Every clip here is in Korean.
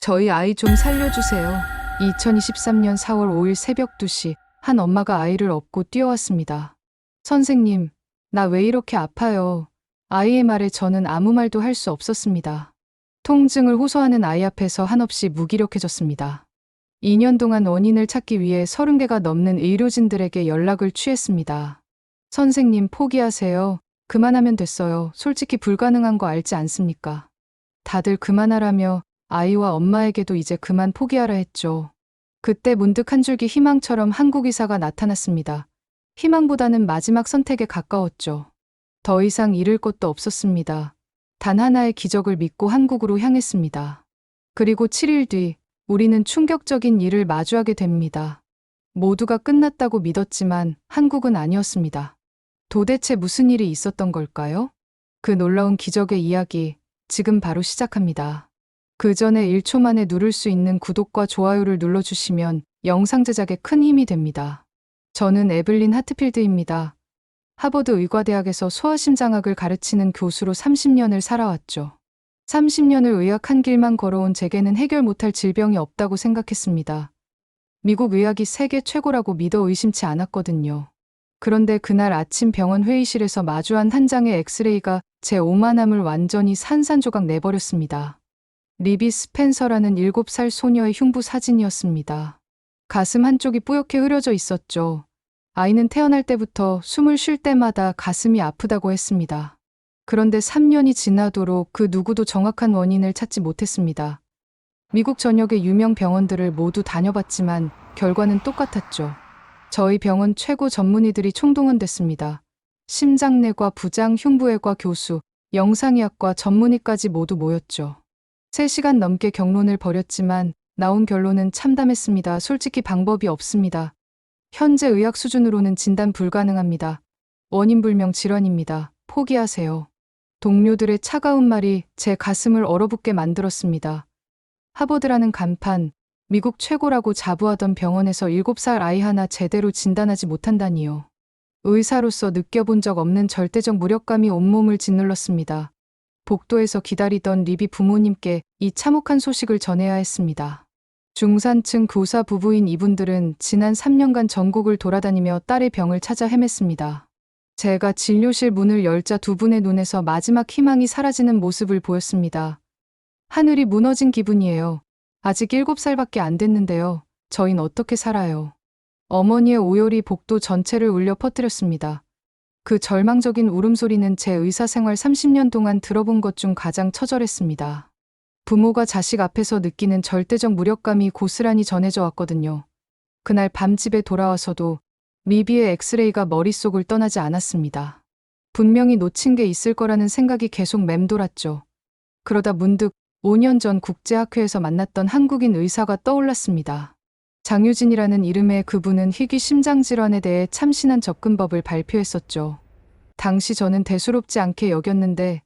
저희 아이 좀 살려주세요. 2023년 4월 5일 새벽 2시 한 엄마가 아이를 업고 뛰어왔습니다. 선생님, 나 왜 이렇게 아파요? 아이의 말에 저는 아무 말도 할 수 없었습니다. 통증을 호소하는 아이 앞에서 한없이 무기력해졌습니다. 2년 동안 원인을 찾기 위해 30개가 넘는 의료진들에게 연락을 취했습니다. 선생님, 포기하세요. 그만하면 됐어요. 솔직히 불가능한 거 알지 않습니까? 다들 그만하라며 아이와 엄마에게도 이제 그만 포기하라 했죠. 그때 문득 한 줄기 희망처럼 한국 의사가 나타났습니다. 희망보다는 마지막 선택에 가까웠죠. 더 이상 잃을 것도 없었습니다. 단 하나의 기적을 믿고 한국으로 향했습니다. 그리고 7일 뒤 우리는 충격적인 일을 마주하게 됩니다. 모두가 끝났다고 믿었지만 한국은 아니었습니다. 도대체 무슨 일이 있었던 걸까요? 그 놀라운 기적의 이야기 지금 바로 시작합니다. 그 전에 1초 만에 누를 수 있는 구독과 좋아요를 눌러주시면 영상 제작에 큰 힘이 됩니다. 저는 에블린 하트필드입니다. 하버드 의과대학에서 소아심장학을 가르치는 교수로 30년을 살아왔죠. 30년을 의학 한 길만 걸어온 제게는 해결 못할 질병이 없다고 생각했습니다. 미국 의학이 세계 최고라고 믿어 의심치 않았거든요. 그런데 그날 아침 병원 회의실에서 마주한 한 장의 엑스레이가 제 오만함을 완전히 산산조각 내버렸습니다. 리비 스펜서라는 7살 소녀의 흉부 사진이었습니다. 가슴 한쪽이 뿌옇게 흐려져 있었죠. 아이는 태어날 때부터 숨을 쉴 때마다 가슴이 아프다고 했습니다. 그런데 3년이 지나도록 그 누구도 정확한 원인을 찾지 못했습니다. 미국 전역의 유명 병원들을 모두 다녀봤지만 결과는 똑같았죠. 저희 병원 최고 전문의들이 총동원됐습니다. 심장내과 부장, 흉부외과 교수, 영상의학과 전문의까지 모두 모였죠. 3시간 넘게 경론을 벌였지만 나온 결론은 참담했습니다. 솔직히 방법이 없습니다. 현재 의학 수준으로는 진단 불가능합니다. 원인불명 질환입니다. 포기하세요. 동료들의 차가운 말이 제 가슴을 얼어붙게 만들었습니다. 하버드라는 간판, 미국 최고라고 자부하던 병원에서 7살 아이 하나 제대로 진단하지 못한다니요. 의사로서 느껴본 적 없는 절대적 무력감이 온몸을 짓눌렀습니다. 복도에서 기다리던 리비 부모님께 이 참혹한 소식을 전해야 했습니다. 중산층 교사 부부인 이분들은 지난 3년간 전국을 돌아다니며 딸의 병을 찾아 헤맸습니다. 제가 진료실 문을 열자 두 분의 눈에서 마지막 희망이 사라지는 모습을 보였습니다. 하늘이 무너진 기분이에요. 아직 7살밖에 안 됐는데요. 저흰 어떻게 살아요? 어머니의 오열이 복도 전체를 울려 퍼뜨렸습니다. 그 절망적인 울음소리는 제 의사생활 30년 동안 들어본 것 중 가장 처절했습니다. 부모가 자식 앞에서 느끼는 절대적 무력감이 고스란히 전해져 왔거든요. 그날 밤 집에 돌아와서도 미비의 엑스레이가 머릿속을 떠나지 않았습니다. 분명히 놓친 게 있을 거라는 생각이 계속 맴돌았죠. 그러다 문득 5년 전 국제학회에서 만났던 한국인 의사가 떠올랐습니다. 장유진이라는 이름의 그분은 희귀 심장질환에 대해 참신한 접근법을 발표했었죠. 당시 저는 대수롭지 않게 여겼는데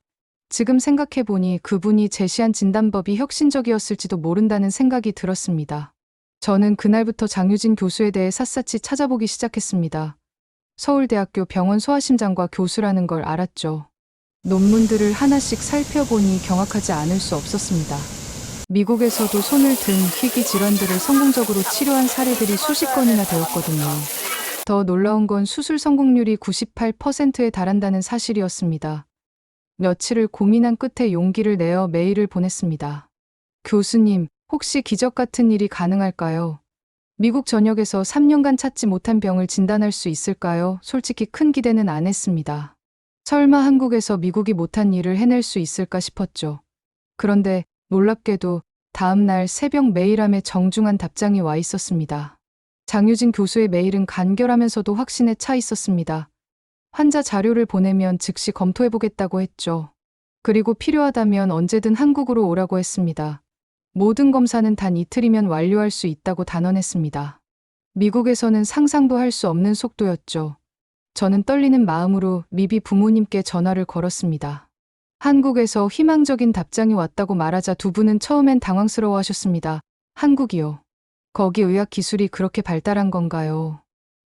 지금 생각해보니 그분이 제시한 진단법이 혁신적이었을지도 모른다는 생각이 들었습니다. 저는 그날부터 장유진 교수에 대해 샅샅이 찾아보기 시작했습니다. 서울대학교 병원 소아심장과 교수라는 걸 알았죠. 논문들을 하나씩 살펴보니 경악하지 않을 수 없었습니다. 미국에서도 손을 든 희귀 질환들을 성공적으로 치료한 사례들이 수십 건이나 되었거든요. 더 놀라운 건 수술 성공률이 98%에 달한다는 사실이었습니다. 며칠을 고민한 끝에 용기를 내어 메일을 보냈습니다. 교수님, 혹시 기적 같은 일이 가능할까요? 미국 전역에서 3년간 찾지 못한 병을 진단할 수 있을까요? 솔직히 큰 기대는 안 했습니다. 설마 한국에서 미국이 못한 일을 해낼 수 있을까 싶었죠. 그런데 놀랍게도 다음 날 새벽 메일함에 정중한 답장이 와 있었습니다. 장유진 교수의 메일은 간결하면서도 확신에 차 있었습니다. 환자 자료를 보내면 즉시 검토해보겠다고 했죠. 그리고 필요하다면 언제든 한국으로 오라고 했습니다. 모든 검사는 단 이틀이면 완료할 수 있다고 단언했습니다. 미국에서는 상상도 할 수 없는 속도였죠. 저는 떨리는 마음으로 미비 부모님께 전화를 걸었습니다. 한국에서 희망적인 답장이 왔다고 말하자 두 분은 처음엔 당황스러워하셨습니다. 한국이요. 거기 의학 기술이 그렇게 발달한 건가요?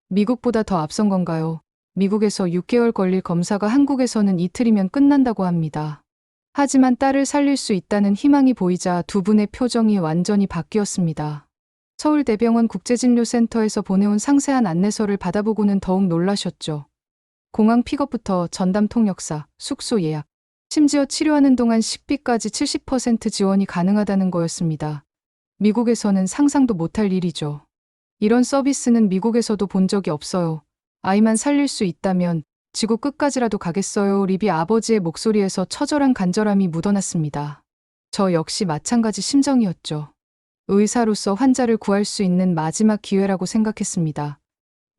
미국보다 더 앞선 건가요? 미국에서 6개월 걸릴 검사가 한국에서는 이틀이면 끝난다고 합니다. 하지만 딸을 살릴 수 있다는 희망이 보이자 두 분의 표정이 완전히 바뀌었습니다. 서울대병원 국제진료센터에서 보내온 상세한 안내서를 받아보고는 더욱 놀라셨죠. 공항 픽업부터 전담 통역사, 숙소 예약, 심지어 치료하는 동안 식비까지 70% 지원이 가능하다는 거였습니다. 미국에서는 상상도 못할 일이죠. 이런 서비스는 미국에서도 본 적이 없어요. 아이만 살릴 수 있다면 지구 끝까지라도 가겠어요. 리비 아버지의 목소리에서 처절한 간절함이 묻어났습니다. 저 역시 마찬가지 심정이었죠. 의사로서 환자를 구할 수 있는 마지막 기회라고 생각했습니다.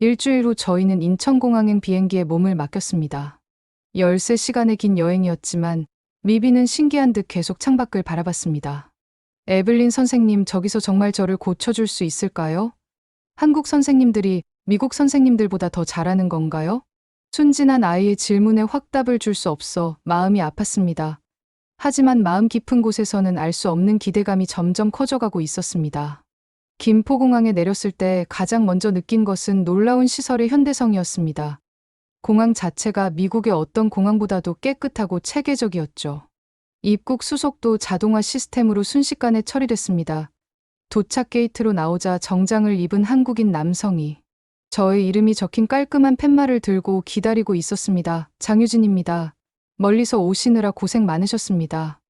일주일 후 저희는 인천공항행 비행기에 몸을 맡겼습니다. 13시간의 긴 여행이었지만 미비는 신기한 듯 계속 창밖을 바라봤습니다. 에블린 선생님, 저기서 정말 저를 고쳐줄 수 있을까요? 한국 선생님들이 미국 선생님들보다 더 잘하는 건가요? 순진한 아이의 질문에 확답을 줄 수 없어 마음이 아팠습니다. 하지만 마음 깊은 곳에서는 알 수 없는 기대감이 점점 커져가고 있었습니다. 김포공항에 내렸을 때 가장 먼저 느낀 것은 놀라운 시설의 현대성이었습니다. 공항 자체가 미국의 어떤 공항보다도 깨끗하고 체계적이었죠. 입국 수속도 자동화 시스템으로 순식간에 처리됐습니다. 도착 게이트로 나오자 정장을 입은 한국인 남성이 저의 이름이 적힌 깔끔한 팻말을 들고 기다리고 있었습니다. 장유진입니다. 멀리서 오시느라 고생 많으셨습니다.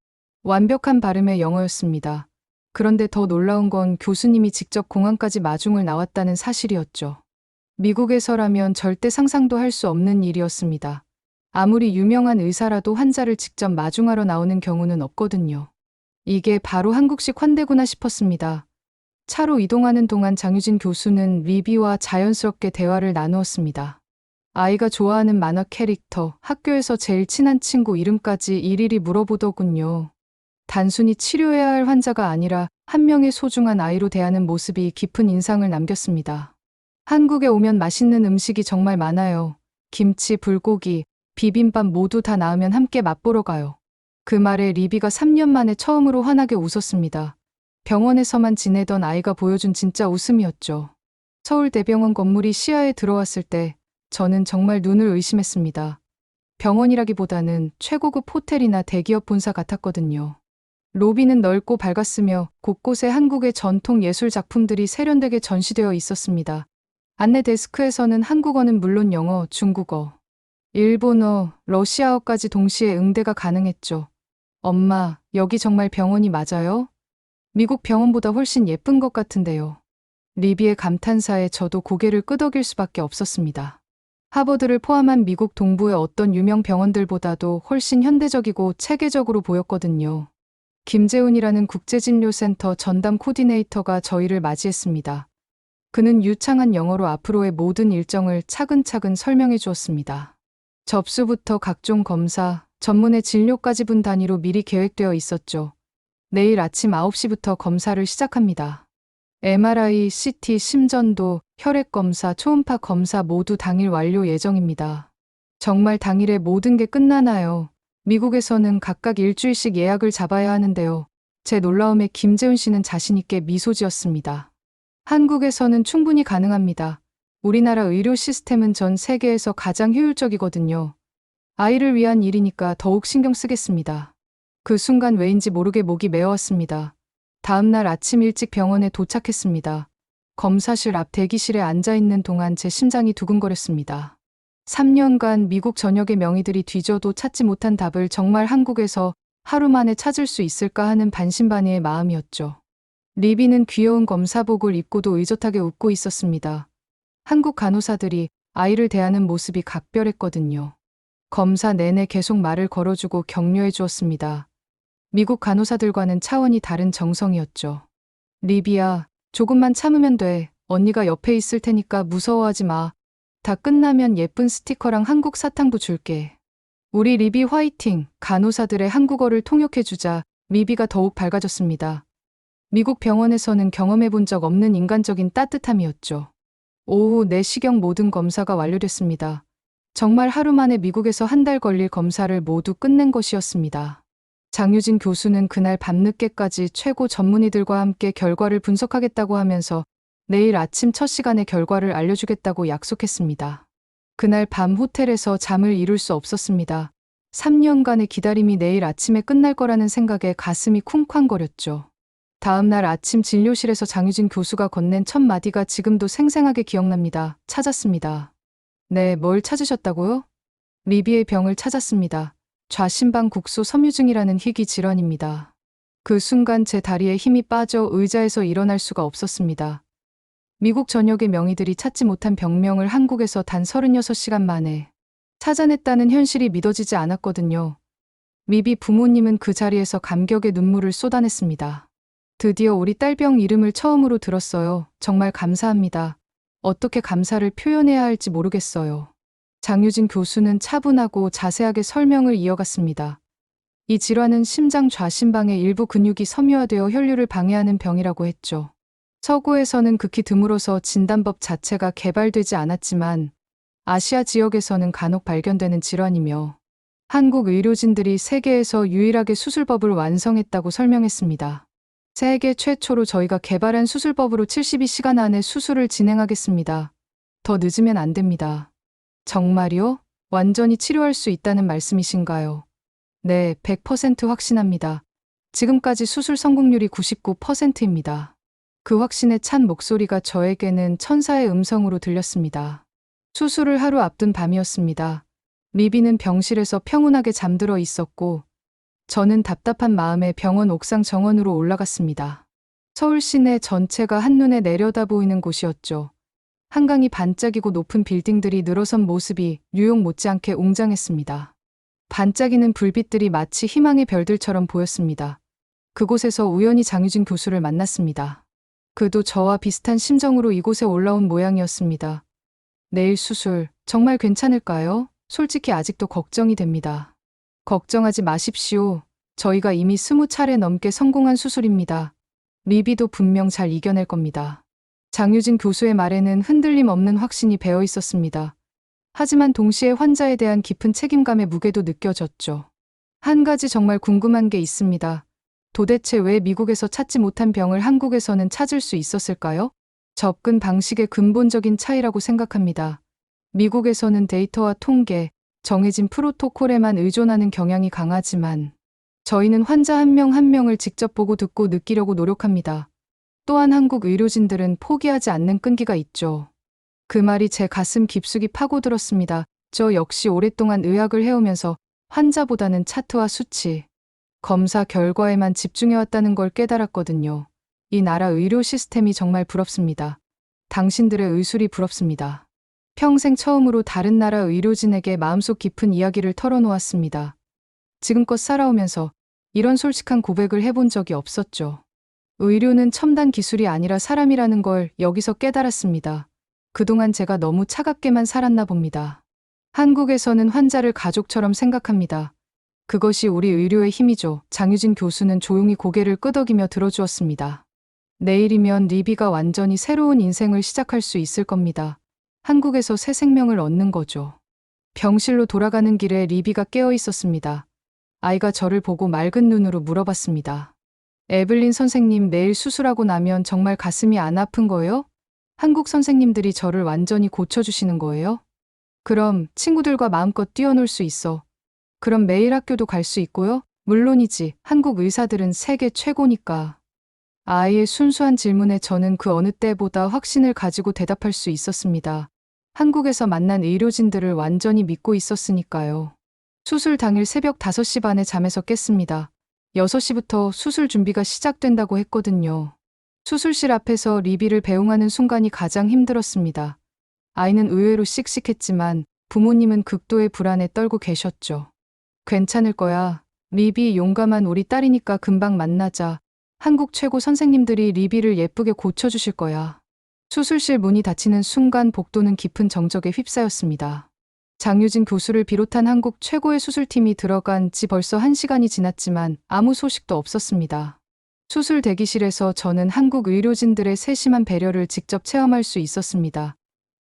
완벽한 발음의 영어였습니다. 그런데 더 놀라운 건 교수님이 직접 공항까지 마중을 나왔다는 사실이었죠. 미국에서라면 절대 상상도 할 수 없는 일이었습니다. 아무리 유명한 의사라도 환자를 직접 마중하러 나오는 경우는 없거든요. 이게 바로 한국식 환대구나 싶었습니다. 차로 이동하는 동안 장유진 교수는 리비와 자연스럽게 대화를 나누었습니다. 아이가 좋아하는 만화 캐릭터, 학교에서 제일 친한 친구 이름까지 일일이 물어보더군요. 단순히 치료해야 할 환자가 아니라 한 명의 소중한 아이로 대하는 모습이 깊은 인상을 남겼습니다. 한국에 오면 맛있는 음식이 정말 많아요. 김치, 불고기, 비빔밥 모두 다 나으면 함께 맛보러 가요. 그 말에 리비가 3년 만에 처음으로 환하게 웃었습니다. 병원에서만 지내던 아이가 보여준 진짜 웃음이었죠. 서울대병원 건물이 시야에 들어왔을 때 저는 정말 눈을 의심했습니다. 병원이라기보다는 최고급 호텔이나 대기업 본사 같았거든요. 로비는 넓고 밝았으며 곳곳에 한국의 전통 예술 작품들이 세련되게 전시되어 있었습니다. 안내 데스크에서는 한국어는 물론 영어, 중국어, 일본어, 러시아어까지 동시에 응대가 가능했죠. 엄마, 여기 정말 병원이 맞아요? 미국 병원보다 훨씬 예쁜 것 같은데요. 리비의 감탄사에 저도 고개를 끄덕일 수밖에 없었습니다. 하버드를 포함한 미국 동부의 어떤 유명 병원들보다도 훨씬 현대적이고 체계적으로 보였거든요. 김재훈이라는 국제진료센터 전담 코디네이터가 저희를 맞이했습니다. 그는 유창한 영어로 앞으로의 모든 일정을 차근차근 설명해 주었습니다. 접수부터 각종 검사, 전문의 진료까지 분 단위로 미리 계획되어 있었죠. 내일 아침 9시부터 검사를 시작합니다. MRI, CT, 심전도, 혈액검사, 초음파 검사 모두 당일 완료 예정입니다. 정말 당일에 모든 게 끝나나요? 미국에서는 각각 일주일씩 예약을 잡아야 하는데요. 제 놀라움에 김재훈 씨는 자신있게 미소 지었습니다. 한국에서는 충분히 가능합니다. 우리나라 의료 시스템은 전 세계에서 가장 효율적이거든요. 아이를 위한 일이니까 더욱 신경 쓰겠습니다. 그 순간 왜인지 모르게 목이 메어왔습니다. 다음 날 아침 일찍 병원에 도착했습니다. 검사실 앞 대기실에 앉아있는 동안 제 심장이 두근거렸습니다. 3년간 미국 전역의 명의들이 뒤져도 찾지 못한 답을 정말 한국에서 하루 만에 찾을 수 있을까 하는 반신반의의 마음이었죠. 리비는 귀여운 검사복을 입고도 의젓하게 웃고 있었습니다. 한국 간호사들이 아이를 대하는 모습이 각별했거든요. 검사 내내 계속 말을 걸어주고 격려해 주었습니다. 미국 간호사들과는 차원이 다른 정성이었죠. 리비야, 조금만 참으면 돼. 언니가 옆에 있을 테니까 무서워하지 마. 다 끝나면 예쁜 스티커랑 한국 사탕도 줄게. 우리 리비 화이팅! 간호사들의 한국어를 통역해주자 리비가 더욱 밝아졌습니다. 미국 병원에서는 경험해 본 적 없는 인간적인 따뜻함이었죠. 오후 4시경 모든 검사가 완료됐습니다. 정말 하루 만에 미국에서 한 달 걸릴 검사를 모두 끝낸 것이었습니다. 장유진 교수는 그날 밤늦게까지 최고 전문의들과 함께 결과를 분석하겠다고 하면서 내일 아침 첫 시간에 결과를 알려주겠다고 약속했습니다. 그날 밤 호텔에서 잠을 이룰 수 없었습니다. 3년간의 기다림이 내일 아침에 끝날 거라는 생각에 가슴이 쿵쾅거렸죠. 다음 날 아침 진료실에서 장유진 교수가 건넨 첫 마디가 지금도 생생하게 기억납니다. 찾았습니다. 네, 뭘 찾으셨다고요? 리비의 병을 찾았습니다. 좌심방 국소 섬유증이라는 희귀 질환입니다. 그 순간 제 다리에 힘이 빠져 의자에서 일어날 수가 없었습니다. 미국 전역의 명의들이 찾지 못한 병명을 한국에서 단 36시간 만에 찾아냈다는 현실이 믿어지지 않았거든요. 미비 부모님은 그 자리에서 감격의 눈물을 쏟아냈습니다. 드디어 우리 딸병 이름을 처음으로 들었어요. 정말 감사합니다. 어떻게 감사를 표현해야 할지 모르겠어요. 장유진 교수는 차분하고 자세하게 설명을 이어갔습니다. 이 질환은 심장 좌심방의 일부 근육이 섬유화되어 혈류를 방해하는 병이라고 했죠. 서구에서는 극히 드물어서 진단법 자체가 개발되지 않았지만 아시아 지역에서는 간혹 발견되는 질환이며 한국 의료진들이 세계에서 유일하게 수술법을 완성했다고 설명했습니다. 세계 최초로 저희가 개발한 수술법으로 72시간 안에 수술을 진행하겠습니다. 더 늦으면 안 됩니다. 정말요? 완전히 치료할 수 있다는 말씀이신가요? 네, 100% 확신합니다. 지금까지 수술 성공률이 99%입니다. 그 확신에 찬 목소리가 저에게는 천사의 음성으로 들렸습니다. 수술을 하루 앞둔 밤이었습니다. 리비는 병실에서 평온하게 잠들어 있었고 저는 답답한 마음에 병원 옥상 정원으로 올라갔습니다. 서울 시내 전체가 한눈에 내려다 보이는 곳이었죠. 한강이 반짝이고 높은 빌딩들이 늘어선 모습이 뉴욕 못지않게 웅장했습니다. 반짝이는 불빛들이 마치 희망의 별들처럼 보였습니다. 그곳에서 우연히 장유진 교수를 만났습니다. 그도 저와 비슷한 심정으로 이곳에 올라온 모양이었습니다. 내일 수술 정말 괜찮을까요? 솔직히 아직도 걱정이 됩니다. 걱정하지 마십시오. 저희가 이미 20차례 넘게 성공한 수술입니다. 리비도 분명 잘 이겨낼 겁니다. 장유진 교수의 말에는 흔들림 없는 확신이 배어 있었습니다. 하지만 동시에 환자에 대한 깊은 책임감의 무게도 느껴졌죠. 한 가지 정말 궁금한 게 있습니다. 도대체 왜 미국에서 찾지 못한 병을 한국에서는 찾을 수 있었을까요? 접근 방식의 근본적인 차이라고 생각합니다. 미국에서는 데이터와 통계, 정해진 프로토콜에만 의존하는 경향이 강하지만 저희는 환자 한 명 한 명을 직접 보고 듣고 느끼려고 노력합니다. 또한 한국 의료진들은 포기하지 않는 끈기가 있죠. 그 말이 제 가슴 깊숙이 파고들었습니다. 저 역시 오랫동안 의학을 해오면서 환자보다는 차트와 수치, 검사 결과에만 집중해왔다는 걸 깨달았거든요. 이 나라 의료 시스템이 정말 부럽습니다. 당신들의 의술이 부럽습니다. 평생 처음으로 다른 나라 의료진에게 마음속 깊은 이야기를 털어놓았습니다. 지금껏 살아오면서 이런 솔직한 고백을 해본 적이 없었죠. 의료는 첨단 기술이 아니라 사람이라는 걸 여기서 깨달았습니다. 그동안 제가 너무 차갑게만 살았나 봅니다. 한국에서는 환자를 가족처럼 생각합니다. 그것이 우리 의료의 힘이죠. 장유진 교수는 조용히 고개를 끄덕이며 들어주었습니다. 내일이면 리비가 완전히 새로운 인생을 시작할 수 있을 겁니다. 한국에서 새 생명을 얻는 거죠. 병실로 돌아가는 길에 리비가 깨어 있었습니다. 아이가 저를 보고 맑은 눈으로 물어봤습니다. 에블린 선생님, 내일 수술하고 나면 정말 가슴이 안 아픈 거예요? 한국 선생님들이 저를 완전히 고쳐주시는 거예요? 그럼 친구들과 마음껏 뛰어놀 수 있어. 그럼 매일 학교도 갈 수 있고요? 물론이지. 한국 의사들은 세계 최고니까. 아이의 순수한 질문에 저는 그 어느 때보다 확신을 가지고 대답할 수 있었습니다. 한국에서 만난 의료진들을 완전히 믿고 있었으니까요. 수술 당일 새벽 5시 반에 잠에서 깼습니다. 6시부터 수술 준비가 시작된다고 했거든요. 수술실 앞에서 리비를 배웅하는 순간이 가장 힘들었습니다. 아이는 의외로 씩씩했지만 부모님은 극도의 불안에 떨고 계셨죠. 괜찮을 거야. 리비 용감한 우리 딸이니까 금방 만나자. 한국 최고 선생님들이 리비를 예쁘게 고쳐주실 거야. 수술실 문이 닫히는 순간 복도는 깊은 정적에 휩싸였습니다. 장유진 교수를 비롯한 한국 최고의 수술팀이 들어간 지 벌써 1시간이 지났지만 아무 소식도 없었습니다. 수술 대기실에서 저는 한국 의료진들의 세심한 배려를 직접 체험할 수 있었습니다.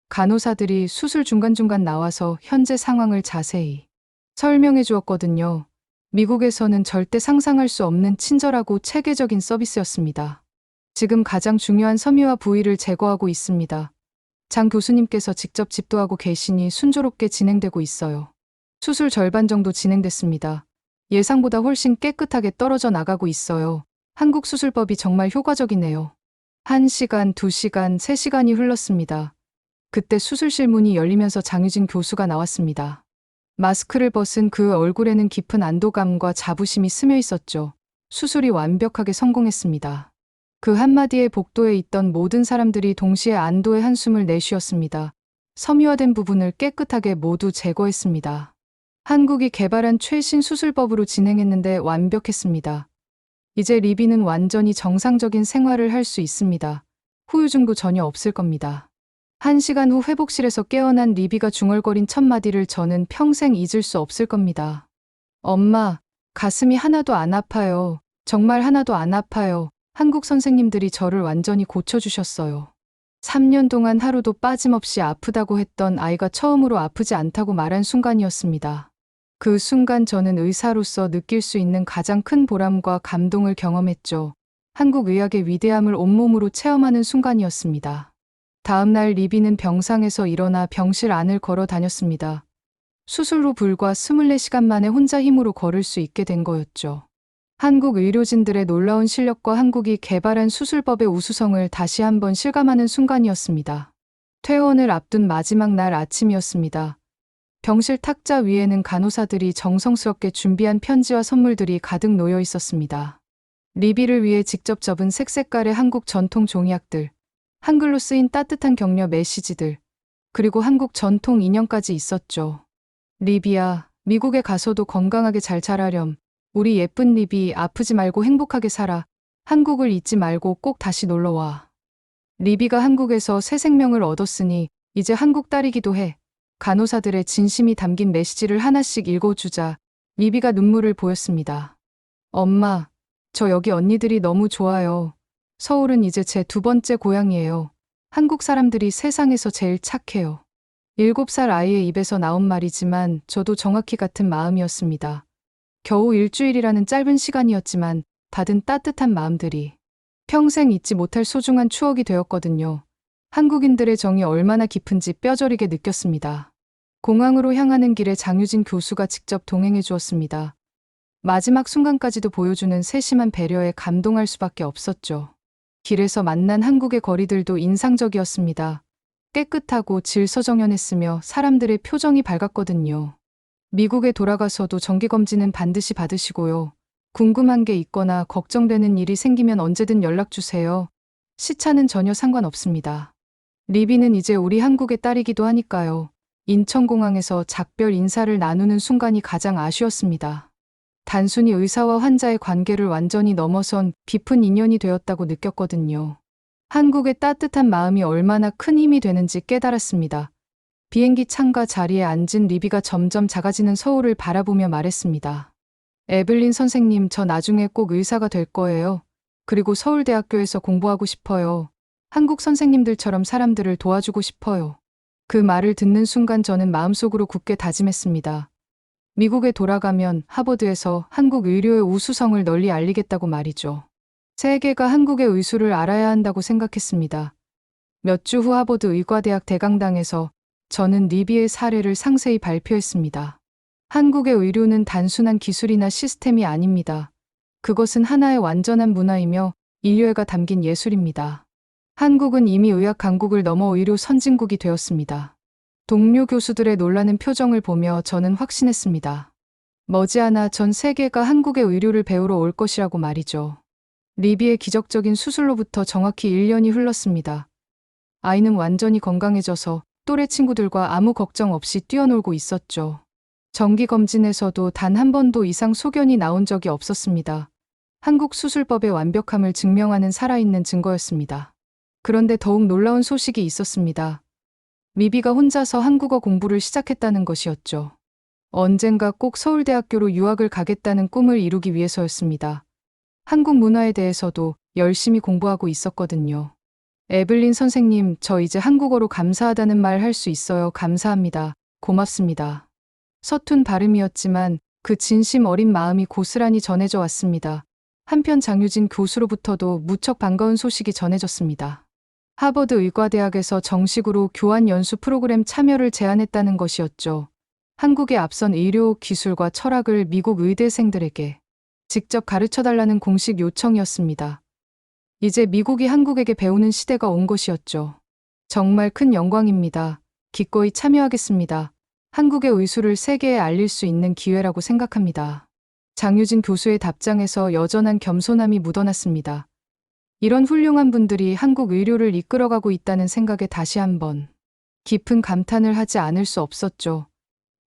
간호사들이 수술 중간중간 나와서 현재 상황을 자세히 설명해 주었거든요. 미국에서는 절대 상상할 수 없는 친절하고 체계적인 서비스였습니다. 지금 가장 중요한 섬유화 부위를 제거하고 있습니다. 장 교수님께서 직접 집도하고 계시니 순조롭게 진행되고 있어요. 수술 절반 정도 진행됐습니다. 예상보다 훨씬 깨끗하게 떨어져 나가고 있어요. 한국 수술법이 정말 효과적이네요. 1시간, 2시간, 3시간이 흘렀습니다. 그때 수술실 문이 열리면서 장유진 교수가 나왔습니다. 마스크를 벗은 그 얼굴에는 깊은 안도감과 자부심이 스며 있었죠. 수술이 완벽하게 성공했습니다. 그 한마디에 복도에 있던 모든 사람들이 동시에 안도의 한숨을 내쉬었습니다. 섬유화된 부분을 깨끗하게 모두 제거했습니다. 한국이 개발한 최신 수술법으로 진행했는데 완벽했습니다. 이제 리비는 완전히 정상적인 생활을 할 수 있습니다. 후유증도 전혀 없을 겁니다. 1시간 후 회복실에서 깨어난 리비가 중얼거린 첫 마디를 저는 평생 잊을 수 없을 겁니다. 엄마, 가슴이 하나도 안 아파요. 정말 하나도 안 아파요. 한국 선생님들이 저를 완전히 고쳐주셨어요. 3년 동안 하루도 빠짐없이 아프다고 했던 아이가 처음으로 아프지 않다고 말한 순간이었습니다. 그 순간 저는 의사로서 느낄 수 있는 가장 큰 보람과 감동을 경험했죠. 한국 의학의 위대함을 온몸으로 체험하는 순간이었습니다. 다음 날 리비는 병상에서 일어나 병실 안을 걸어 다녔습니다. 수술 후 불과 24시간 만에 혼자 힘으로 걸을 수 있게 된 거였죠. 한국 의료진들의 놀라운 실력과 한국이 개발한 수술법의 우수성을 다시 한번 실감하는 순간이었습니다. 퇴원을 앞둔 마지막 날 아침이었습니다. 병실 탁자 위에는 간호사들이 정성스럽게 준비한 편지와 선물들이 가득 놓여 있었습니다. 리비를 위해 직접 접은 색색깔의 한국 전통 종이약들, 한글로 쓰인 따뜻한 격려 메시지들, 그리고 한국 전통 인형까지 있었죠. 리비야, 미국에 가서도 건강하게 잘 자라렴. 우리 예쁜 리비 아프지 말고 행복하게 살아. 한국을 잊지 말고 꼭 다시 놀러와. 리비가 한국에서 새 생명을 얻었으니 이제 한국 딸이기도 해. 간호사들의 진심이 담긴 메시지를 하나씩 읽어주자 리비가 눈물을 보였습니다. 엄마, 저 여기 언니들이 너무 좋아요. 서울은 이제 제 2번째 고향이에요. 한국 사람들이 세상에서 제일 착해요. 7살 아이의 입에서 나온 말이지만 저도 정확히 같은 마음이었습니다. 겨우 일주일이라는 짧은 시간이었지만 받은 따뜻한 마음들이 평생 잊지 못할 소중한 추억이 되었거든요. 한국인들의 정이 얼마나 깊은지 뼈저리게 느꼈습니다. 공항으로 향하는 길에 장유진 교수가 직접 동행해 주었습니다. 마지막 순간까지도 보여주는 세심한 배려에 감동할 수밖에 없었죠. 길에서 만난 한국의 거리들도 인상적이었습니다. 깨끗하고 질서정연했으며 사람들의 표정이 밝았거든요. 미국에 돌아가서도 정기검진은 반드시 받으시고요. 궁금한 게 있거나 걱정되는 일이 생기면 언제든 연락 주세요. 시차는 전혀 상관없습니다. 리비는 이제 우리 한국의 딸이기도 하니까요. 인천공항에서 작별 인사를 나누는 순간이 가장 아쉬웠습니다. 단순히 의사와 환자의 관계를 완전히 넘어선 깊은 인연이 되었다고 느꼈거든요. 한국의 따뜻한 마음이 얼마나 큰 힘이 되는지 깨달았습니다. 비행기 창가 자리에 앉은 리비가 점점 작아지는 서울을 바라보며 말했습니다. 에블린 선생님, 저 나중에 꼭 의사가 될 거예요. 그리고 서울대학교에서 공부하고 싶어요. 한국 선생님들처럼 사람들을 도와주고 싶어요. 그 말을 듣는 순간 저는 마음속으로 굳게 다짐했습니다. 미국에 돌아가면 하버드에서 한국 의료의 우수성을 널리 알리겠다고 말이죠. 세계가 한국의 의술을 알아야 한다고 생각했습니다. 몇 주 후 하버드 의과대학 대강당에서 저는 리비의 사례를 상세히 발표했습니다. 한국의 의료는 단순한 기술이나 시스템이 아닙니다. 그것은 하나의 완전한 문화이며 인류애가 담긴 예술입니다. 한국은 이미 의학 강국을 넘어 의료 선진국이 되었습니다. 동료 교수들의 놀라는 표정을 보며 저는 확신했습니다. 머지않아 전 세계가 한국의 의료를 배우러 올 것이라고 말이죠. 리비의 기적적인 수술로부터 정확히 1년이 흘렀습니다. 아이는 완전히 건강해져서 또래 친구들과 아무 걱정 없이 뛰어놀고 있었죠. 정기검진에서도 단 한 번도 이상 소견이 나온 적이 없었습니다. 한국 수술법의 완벽함을 증명하는 살아있는 증거였습니다. 그런데 더욱 놀라운 소식이 있었습니다. 리비가 혼자서 한국어 공부를 시작했다는 것이었죠. 언젠가 꼭 서울대학교로 유학을 가겠다는 꿈을 이루기 위해서였습니다. 한국 문화에 대해서도 열심히 공부하고 있었거든요. 에블린 선생님, 저 이제 한국어로 감사하다는 말 할 수 있어요. 감사합니다. 고맙습니다. 서툰 발음이었지만 그 진심 어린 마음이 고스란히 전해져 왔습니다. 한편 장유진 교수로부터도 무척 반가운 소식이 전해졌습니다. 하버드 의과대학에서 정식으로 교환 연수 프로그램 참여를 제안했다는 것이었죠. 한국의 앞선 의료 기술과 철학을 미국 의대생들에게 직접 가르쳐 달라는 공식 요청이었습니다. 이제 미국이 한국에게 배우는 시대가 온 것이었죠. 정말 큰 영광입니다. 기꺼이 참여하겠습니다. 한국의 의술을 세계에 알릴 수 있는 기회라고 생각합니다. 장유진 교수의 답장에서 여전한 겸손함이 묻어났습니다. 이런 훌륭한 분들이 한국 의료를 이끌어가고 있다는 생각에 다시 한번 깊은 감탄을 하지 않을 수 없었죠.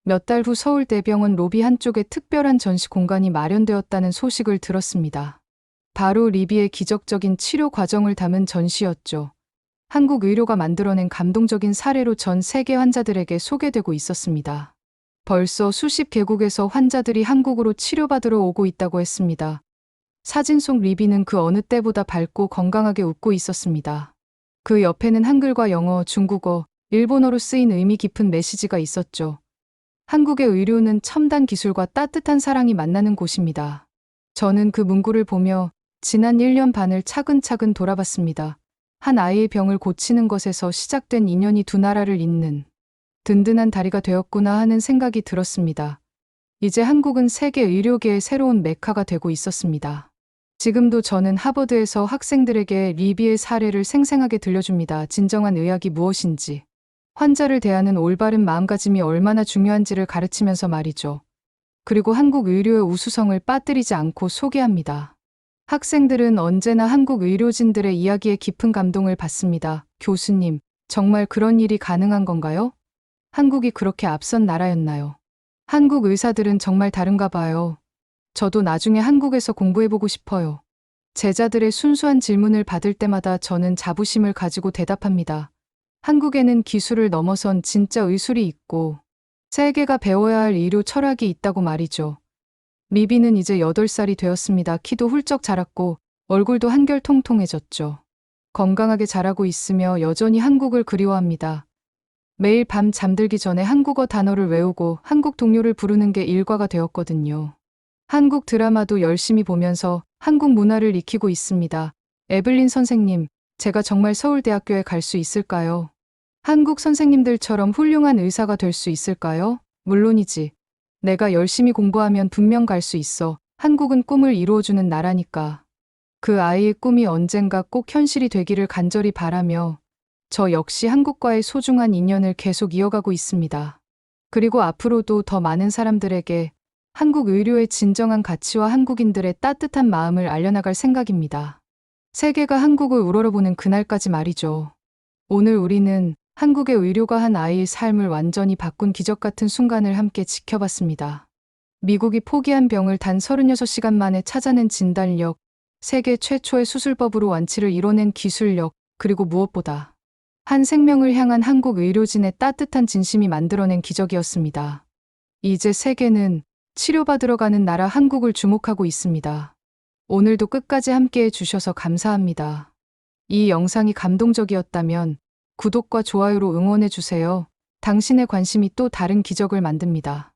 몇 달 후 서울대병원 로비 한쪽에 특별한 전시 공간이 마련되었다는 소식을 들었습니다. 바로 리비의 기적적인 치료 과정을 담은 전시였죠. 한국 의료가 만들어낸 감동적인 사례로 전 세계 환자들에게 소개되고 있었습니다. 벌써 수십 개국에서 환자들이 한국으로 치료받으러 오고 있다고 했습니다. 사진 속 리비는 그 어느 때보다 밝고 건강하게 웃고 있었습니다. 그 옆에는 한글과 영어, 중국어, 일본어로 쓰인 의미 깊은 메시지가 있었죠. 한국의 의료는 첨단 기술과 따뜻한 사랑이 만나는 곳입니다. 저는 그 문구를 보며 지난 1년 반을 차근차근 돌아봤습니다. 한 아이의 병을 고치는 것에서 시작된 인연이 두 나라를 잇는 든든한 다리가 되었구나 하는 생각이 들었습니다. 이제 한국은 세계 의료계의 새로운 메카가 되고 있었습니다. 지금도 저는 하버드에서 학생들에게 리비의 사례를 생생하게 들려줍니다. 진정한 의학이 무엇인지, 환자를 대하는 올바른 마음가짐이 얼마나 중요한지를 가르치면서 말이죠. 그리고 한국 의료의 우수성을 빠뜨리지 않고 소개합니다. 학생들은 언제나 한국 의료진들의 이야기에 깊은 감동을 받습니다. 교수님, 정말 그런 일이 가능한 건가요? 한국이 그렇게 앞선 나라였나요? 한국 의사들은 정말 다른가 봐요. 저도 나중에 한국에서 공부해보고 싶어요. 제자들의 순수한 질문을 받을 때마다 저는 자부심을 가지고 대답합니다. 한국에는 기술을 넘어선 진짜 의술이 있고 세계가 배워야 할 의료 철학이 있다고 말이죠. 리비는 이제 8살이 되었습니다. 키도 훌쩍 자랐고 얼굴도 한결 통통해졌죠. 건강하게 자라고 있으며 여전히 한국을 그리워합니다. 매일 밤 잠들기 전에 한국어 단어를 외우고 한국 동료를 부르는 게 일과가 되었거든요. 한국 드라마도 열심히 보면서 한국 문화를 익히고 있습니다. 에블린 선생님, 제가 정말 서울대학교에 갈 수 있을까요? 한국 선생님들처럼 훌륭한 의사가 될 수 있을까요? 물론이지. 내가 열심히 공부하면 분명 갈 수 있어. 한국은 꿈을 이루어주는 나라니까. 그 아이의 꿈이 언젠가 꼭 현실이 되기를 간절히 바라며 저 역시 한국과의 소중한 인연을 계속 이어가고 있습니다. 그리고 앞으로도 더 많은 사람들에게 한국 의료의 진정한 가치와 한국인들의 따뜻한 마음을 알려나갈 생각입니다. 세계가 한국을 우러러보는 그날까지 말이죠. 오늘 우리는 한국의 의료가 한 아이의 삶을 완전히 바꾼 기적 같은 순간을 함께 지켜봤습니다. 미국이 포기한 병을 단 36시간 만에 찾아낸 진단력, 세계 최초의 수술법으로 완치를 이뤄낸 기술력, 그리고 무엇보다 한 생명을 향한 한국 의료진의 따뜻한 진심이 만들어낸 기적이었습니다. 이제 세계는 치료받으러 가는 나라 한국을 주목하고 있습니다. 오늘도 끝까지 함께해 주셔서 감사합니다. 이 영상이 감동적이었다면 구독과 좋아요로 응원해 주세요. 당신의 관심이 또 다른 기적을 만듭니다.